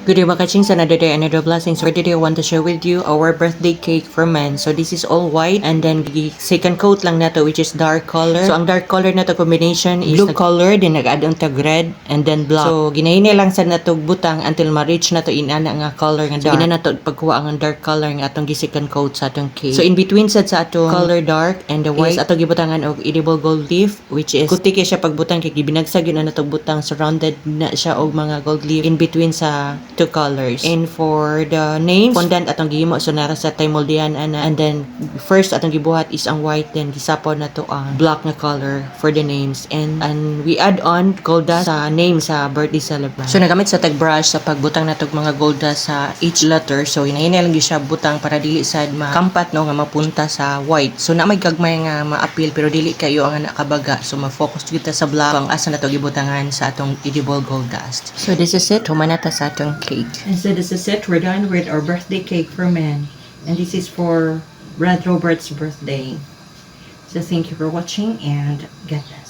Good day, Makaching, sa another day, another blessings. For today, I want to share with you our birthday cake for men. So this is all white, and then the second coat lang nato, which is dark color. So ang dark color na to combination is blue color, then nag-add on tag red, and then black. So ginahini lang sa natog butang until ma-reach na to inana nga color nga dark. So ina nato pagkuha ang dark color nga atong second coat sa atong cake. So in between sad sa atong color dark and the white, is atong gibutangan og edible gold leaf, which is kuti kay siya pagbutang kay gibinagsag yun na natog butang, surrounded na siya og mga gold leaf in between sa two colors. And for the names, fondant atong gihimo so nara sa taymoldean ana, and then first atong gibuhat is ang white, then gisapon na to ang black na color for the names, and we add on gold dust sa name sa birthday celebrant. So nagamit sa tag brush sa pagbutang na tog mga gold dust sa each letter. So hinahina lang gyud siya butang para dili sad makampat no nga mapunta sa white. So na may gagmay nga ma-appeal pero dili kayo ang nakabaga. So ma-focus kita sa black ang asa na to gibutangan sa atong edible gold dust. So this is it, humanata sa atong cake. And so this is it, we're done with our birthday cake for men. And this is for Brad Robert's birthday. So thank you for watching and get that.